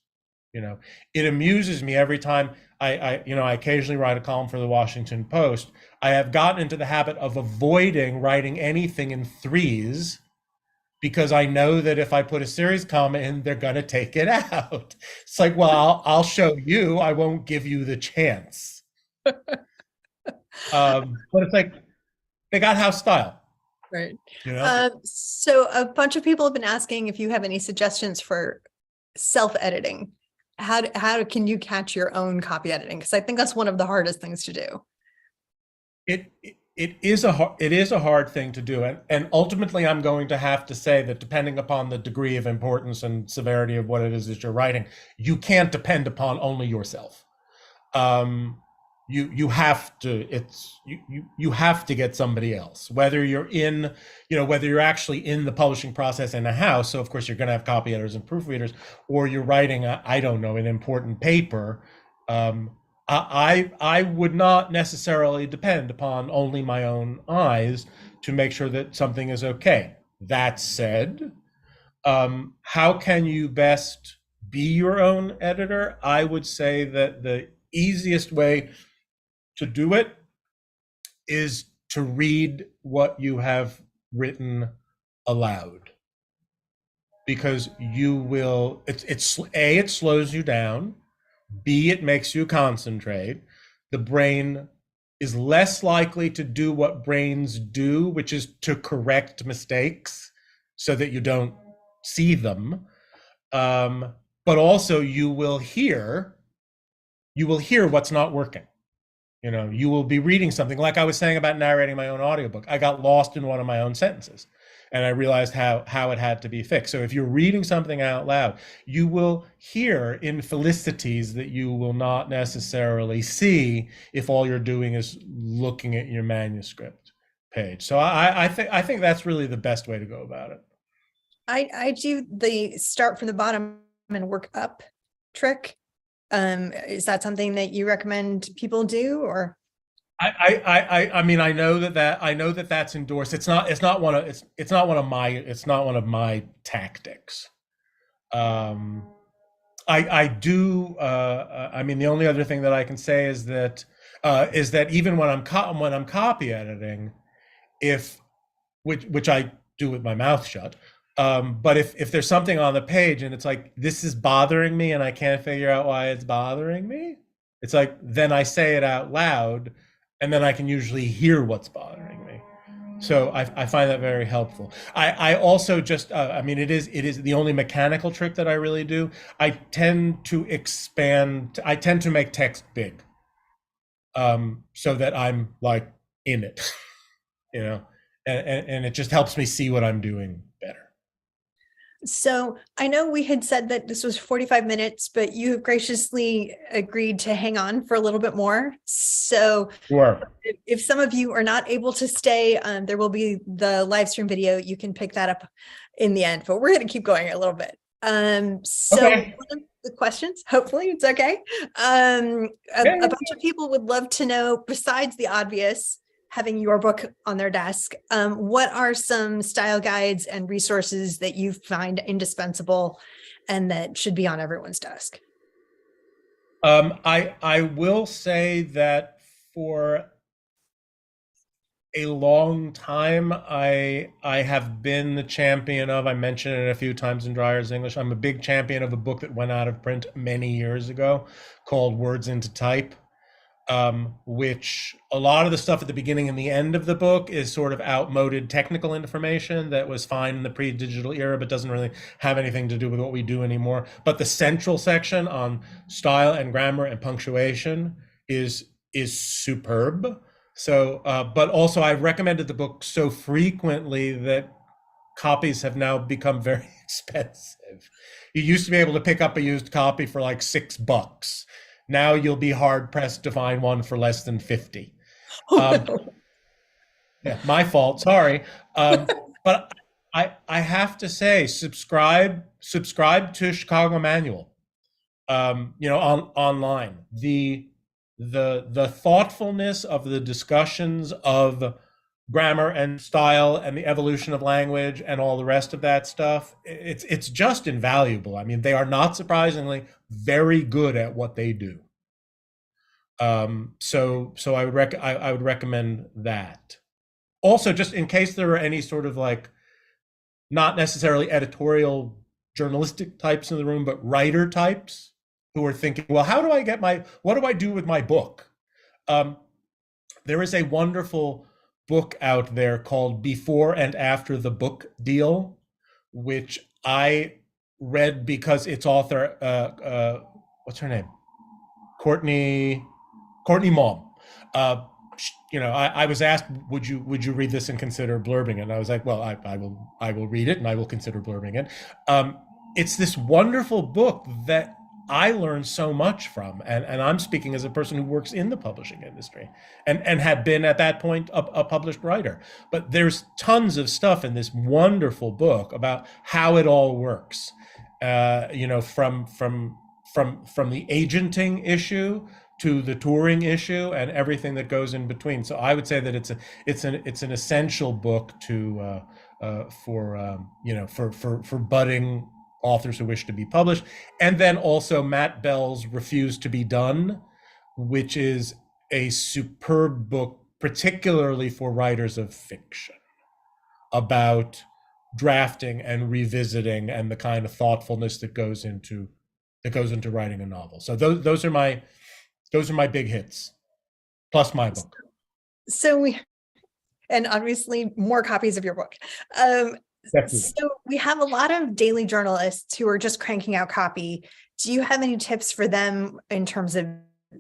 It amuses me every time I occasionally write a column for the Washington Post. I have gotten into the habit of avoiding writing anything in threes because I know that if I put a series comma in, they're going to take it out. It's like, well, I'll show you. I won't give you the chance. But it's like they got house style. Right. So a bunch of people have been asking if you have any suggestions for self-editing. How can you catch your own copy editing? Because I think that's one of the hardest things to do. It is a hard thing to do, and ultimately I'm going to have to say that depending upon the degree of importance and severity of what it is that you're writing, you can't depend upon only yourself. You have to you have to get somebody else, whether you're actually in the publishing process in a house. So of course you're going to have copy editors and proofreaders, or you're writing an important paper. I would not necessarily depend upon only my own eyes to make sure that something is okay. That said, how can you best be your own editor? I would say that the easiest way to do it is to read what you have written aloud, because it slows you down. B, it makes you concentrate. The brain is less likely to do what brains do, which is to correct mistakes so that you don't see them. But also you will hear what's not working. You will be reading something, like I was saying about narrating my own audiobook. I got lost in one of my own sentences, and I realized how it had to be fixed. So if you're reading something out loud, you will hear infelicities that you will not necessarily see if all you're doing is looking at your manuscript page. So I think that's really the best way to go about it. I do the start from the bottom and work up trick. Is that something that you recommend people do, or? I mean, I know that that's endorsed. It's not one of my tactics. I mean, the only other thing that I can say is that even when I'm copy editing, which I do with my mouth shut, but if there's something on the page and it's like, this is bothering me and I can't figure out why it's bothering me, it's like, then I say it out loud, and then I can usually hear what's bothering me. So I find that very helpful. I also just, I mean, it is the only mechanical trick that I really do. I tend to make text big, so that I'm like in it, and it just helps me see what I'm doing better. So I know we had said that this was 45 minutes, but you have graciously agreed to hang on for a little bit more. So sure. If some of you are not able to stay, there will be the live stream video. You can pick that up in the end, but we're going to keep going a little bit. Okay. One of the questions, hopefully it's okay. A bunch of people would love to know, besides the obvious, having your book on their desk, what are some style guides and resources that you find indispensable and that should be on everyone's desk? I will say that for a long time, I have been the champion of, I mentioned it a few times in Dreyer's English, I'm a big champion of a book that went out of print many years ago called Words into Type. Which a lot of the stuff at the beginning and the end of the book is sort of outmoded technical information that was fine in the pre-digital era, but doesn't really have anything to do with what we do anymore. But the central section on style and grammar and punctuation is superb. So, but also I've recommended the book so frequently that copies have now become very expensive. You used to be able to pick up a used copy for like $6. Now you'll be hard pressed to find one for less than 50. Yeah, my fault. Sorry, but I have to say, subscribe to Chicago Manual. Online. The thoughtfulness of the discussions of grammar and style and the evolution of language and all the rest of that stuff, it's just invaluable. I mean, they are not surprisingly very good at what they do. So I would recommend that. Also, just in case there are any sort of like not necessarily editorial journalistic types in the room, but writer types who are thinking, well, what do I do with my book? There is a wonderful book out there called Before and After the Book Deal, which I read because its author, what's her name? Courtney Maum. I was asked, would you read this and consider blurbing it? And I was like, well, I will read it and I will consider blurbing it. It's this wonderful book that I learned so much from, and I'm speaking as a person who works in the publishing industry and had been at that point a published writer. But there's tons of stuff in this wonderful book about how it all works. From the agenting issue to the touring issue and everything that goes in between. So I would say that it's an essential book for budding authors who wish to be published. And then also Matt Bell's Refuse to Be Done, which is a superb book, particularly for writers of fiction, about drafting and revisiting and the kind of thoughtfulness that goes into writing a novel. So those are my big hits, plus my book. And obviously more copies of your book. Definitely. So we have a lot of daily journalists who are just cranking out copy. Do you have any tips for them in terms of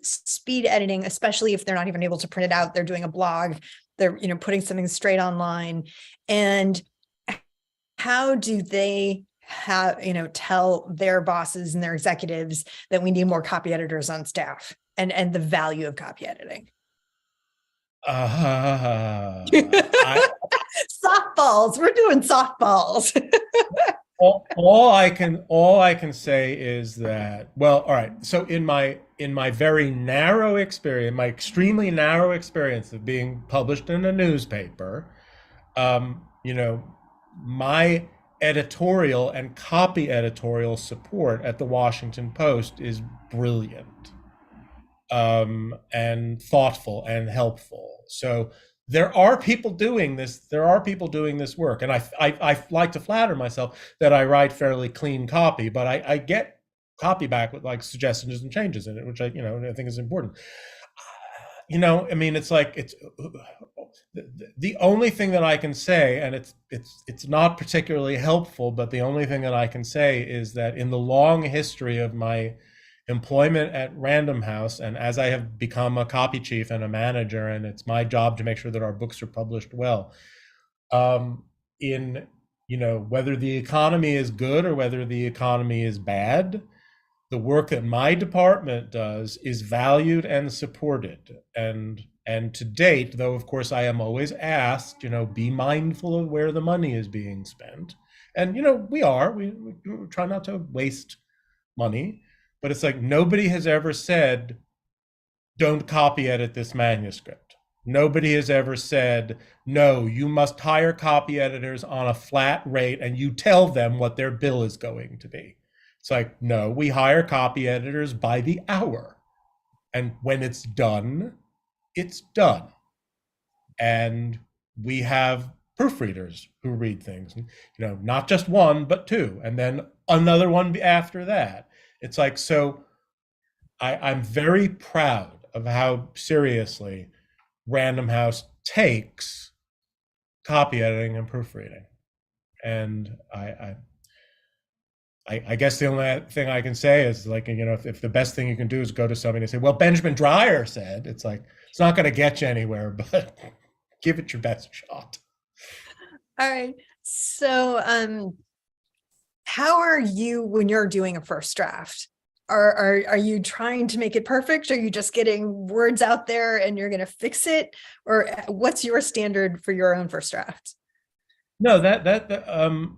speed editing, especially if they're not even able to print it out? They're doing a blog, they're putting something straight online. And how do they tell their bosses and their executives that we need more copy editors on staff and the value of copy editing? Softballs. We're doing softballs. all I can say is that, well, all right. So in my very narrow experience, my extremely narrow experience of being published in a newspaper, my editorial and copy editorial support at the Washington Post is brilliant, and thoughtful and helpful. So there are people doing this. There are people doing this work, and I like to flatter myself that I write fairly clean copy, but I get copy back with like suggestions and changes in it, which I think is important. I mean, it's the only thing that I can say, and it's not particularly helpful, but the only thing that I can say is that in the long history of my employment at Random House, and as I have become a copy chief and a manager, and it's my job to make sure that our books are published well, whether the economy is good or whether the economy is bad, the work that my department does is valued and supported. And to date, though, of course, I am always asked, be mindful of where the money is being spent. And, we try not to waste money. But it's like nobody has ever said, don't copy edit this manuscript. Nobody has ever said, no, you must hire copy editors on a flat rate and you tell them what their bill is going to be. It's like, no, we hire copy editors by the hour. And when it's done, it's done. And we have proofreaders who read things, not just one, but two, and then another one after that. It's like, so I'm very proud of how seriously Random House takes copy editing and proofreading. And I guess the only thing I can say is like, if the best thing you can do is go to somebody and say, well, Benjamin Dreyer said, it's like, it's not going to get you anywhere, but give it your best shot. All right. So, how are you when you're doing a first draft? Are you trying to make it perfect? Are you just getting words out there and you're going to fix it? Or what's your standard for your own first draft? No, the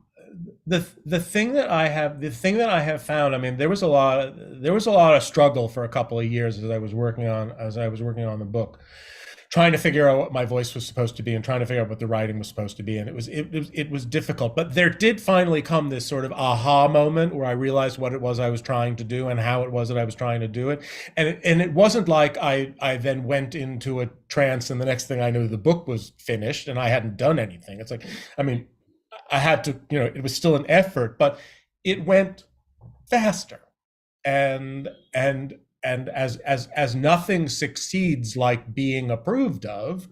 thing that I have found, I mean, there was a lot of struggle for a couple of years as I was working on the book, trying to figure out what my voice was supposed to be and trying to figure out what the writing was supposed to be. And it was difficult, but there did finally come this sort of aha moment where I realized what it was I was trying to do and how it was that I was trying to do it. And it wasn't like I then went into a trance and the next thing I knew the book was finished and I hadn't done anything. It's like, I mean, I had to, it was still an effort, but it went faster. And as nothing succeeds like being approved of,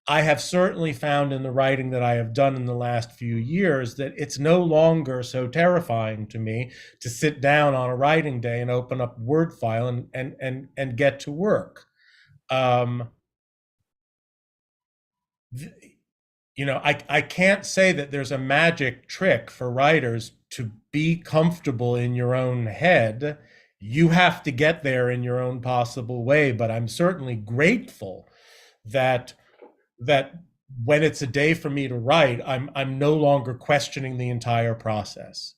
I have certainly found in the writing that I have done in the last few years that it's no longer so terrifying to me to sit down on a writing day and open up a Word file and get to work. I can't say that there's a magic trick for writers to be comfortable in your own head. You have to get there in your own possible way, but I'm certainly grateful that when it's a day for me to write, I'm no longer questioning the entire process.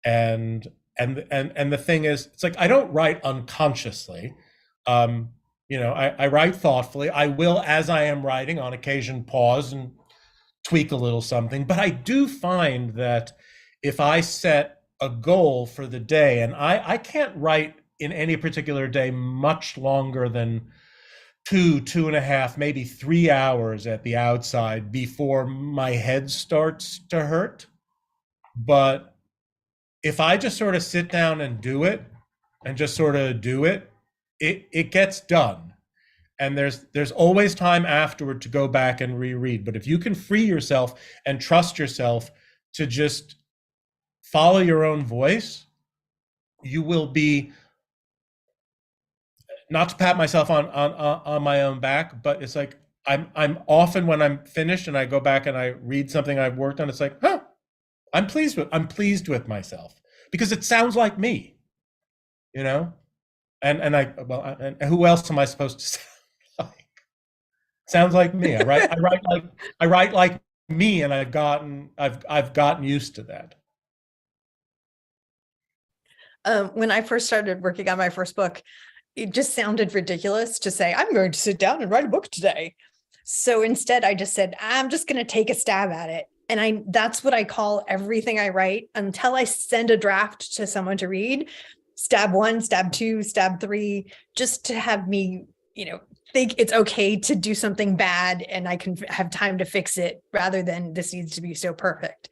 And the thing is, it's like I don't write unconsciously. I write thoughtfully. I will, as I am writing, on occasion pause and tweak a little something, but I do find that if I set a goal for the day, and I can't write in any particular day much longer than 2.5, maybe 3 hours at the outside before my head starts to hurt. But if I just sort of sit down and do it, and just sort of do it, it gets done. And there's always time afterward to go back and reread. But if you can free yourself and trust yourself to just follow your own voice, you will be, not to pat myself on my own back, but it's like I'm often, when I'm finished and I go back and I read something I've worked on, it's like, I'm pleased with myself because it sounds like me, and who else am I supposed to sound like? Sounds like me. I write like me, and I've gotten used to that. When I first started working on my first book, it just sounded ridiculous to say, I'm going to sit down and write a book today. So instead, I just said, I'm just going to take a stab at it. And that's what I call everything I write until I send a draft to someone to read. Stab 1, stab 2, stab 3, just to have me, think it's okay to do something bad and I can have time to fix it rather than this needs to be so perfect.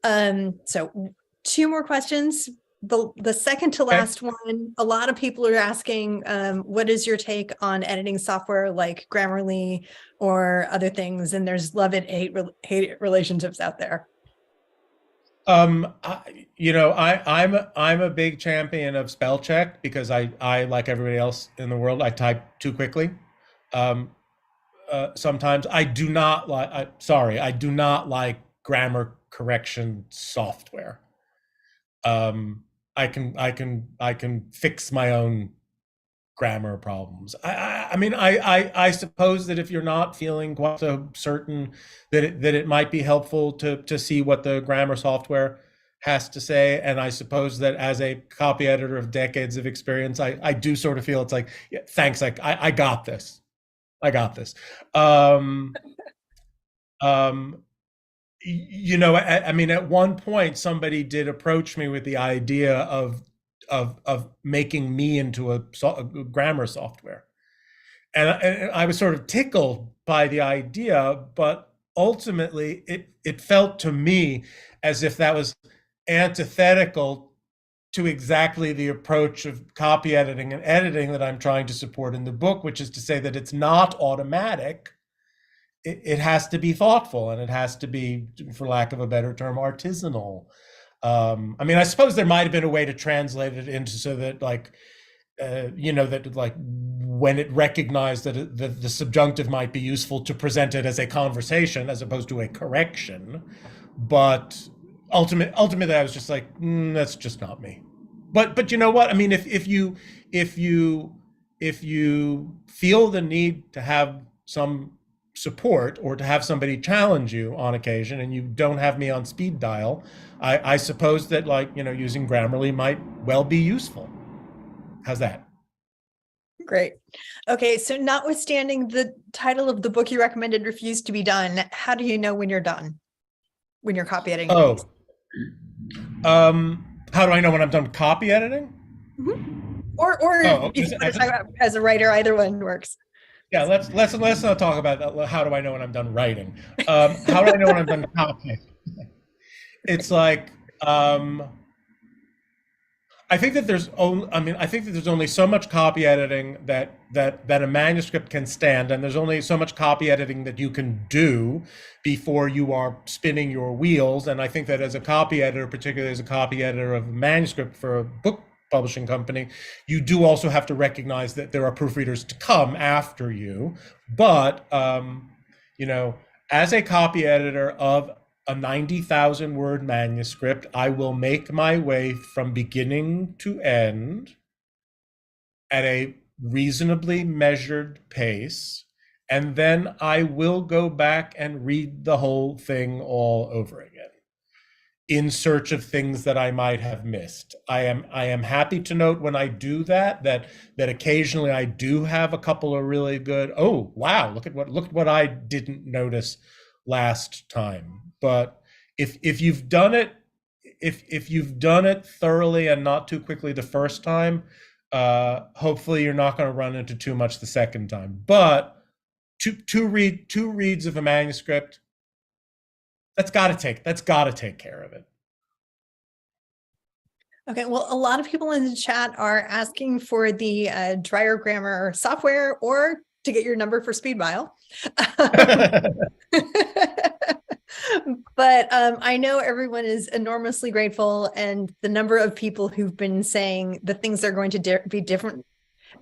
So 2 more questions. The second to last one, a lot of people are asking, what is your take on editing software like Grammarly or other things? And there's love it, hate it relationships out there. I'm a big champion of spell check because I like everybody else in the world, I type too quickly. Sometimes I do not like grammar correction software. I can fix my own grammar problems. I suppose that if you're not feeling quite so certain that it might be helpful to see what the grammar software has to say, and I suppose that as a copy editor of decades of experience, I do sort of feel it's like, yeah, thanks, I got this. At one point somebody did approach me with the idea of making me into a grammar software, and I was sort of tickled by the idea, but ultimately it felt to me as if that was antithetical to exactly the approach of copy editing and editing that I'm trying to support in the book, which is to say that it's not automatic. It has to be thoughtful, and it has to be, for lack of a better term, artisanal. I suppose there might have been a way to translate it into so that when it recognized that the subjunctive might be useful to present it as a conversation as opposed to a correction. But ultimately I was just like, that's just not me. But you know what? If you feel the need to have some support or to have somebody challenge you on occasion and you don't have me on speed dial, I suppose that using Grammarly might well be useful. How's that? Great. Okay, so notwithstanding the title of the book you recommended refused to be done, how do you know when you're done? When you're copy editing? Oh, how do I know when I'm done copy editing? Or Oh, if you want to talk about as a writer, either one works. yeah. Let's not talk about that. How do I know when I'm done writing? How do I know when I'm done copying? It's like I think that there's only, I think that there's only so much copy editing that a manuscript can stand, and there's only so much copy editing that you can do before you are spinning your wheels. And I think that as a copy editor, particularly as a copy editor of a manuscript for a book publishing company, you do also have to recognize that there are proofreaders to come after you. But you know, as a copy editor of a 90,000 word manuscript, I will make my way from beginning to end at a reasonably measured pace, and then I will go back and read the whole thing all over again in search of things that I might have missed. I am happy to note when I do that occasionally I do have a couple of really good, oh wow, look at what I didn't notice last time. But if you've done it, if you've done it thoroughly and not too quickly the first time, hopefully you're not going to run into too much the second time. But two reads of a manuscript, that's got to take care of it. Okay, well, a lot of people in the chat are asking for the Dreyer grammar software or to get your number for speed dial. But I know everyone is enormously grateful, and the number of people who've been saying the things they're going to be different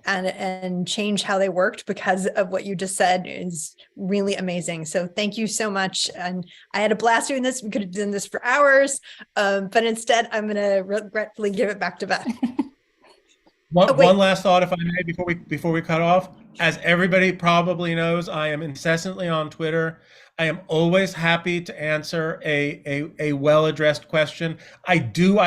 and change how they worked because of what you just said is really amazing. So thank you so much. And I had a blast doing this. We could have done this for hours, but instead I'm going to regretfully give it back to Beth. One last thought, if I may, before we cut off. As everybody probably knows, I am incessantly on Twitter. I am always happy to answer a well-addressed question. I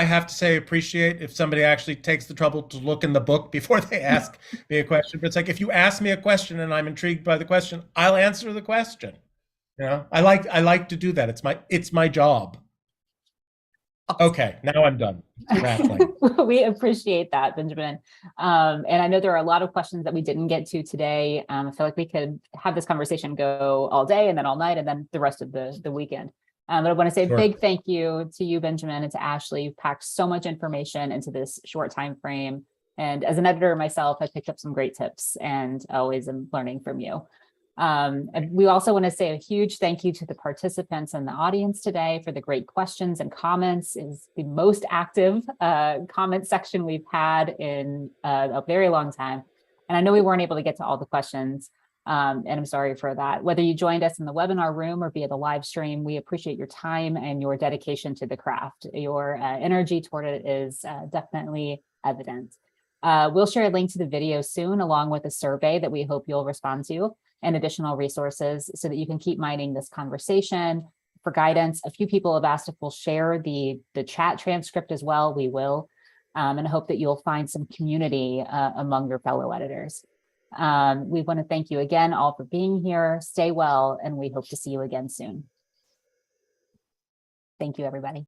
have to say, appreciate if somebody actually takes the trouble to look in the book before they ask me a question. But it's like, if you ask me a question and I'm intrigued by the question, I'll answer the question. You know, I like to do that. It's my job. Okay, now I'm done rattling. We appreciate that, Benjamin. And I know there are a lot of questions that we didn't get to today. I feel like we could have this conversation go all day and then all night and then the rest of the weekend. But I want to say a big thank you to you, Benjamin, and to Ashley. You've packed so much information into this short time frame. And as an editor myself, I picked up some great tips and always am learning from you. And we also want to say a huge thank you to the participants in the audience today for the great questions and comments. Is the most active comment section we've had in a very long time. And I know we weren't able to get to all the questions, and I'm sorry for that. Whether you joined us in the webinar room or via the live stream, we appreciate your time and your dedication to the craft. Your energy toward it is definitely evident. We'll share a link to the video soon, along with a survey that we hope you'll respond to, and additional resources so that you can keep mining this conversation. For guidance, a few people have asked if we'll share the chat transcript as well. We will, and hope that you'll find some community among your fellow editors. We want to thank you again all for being here. Stay well, and we hope to see you again soon. Thank you, everybody.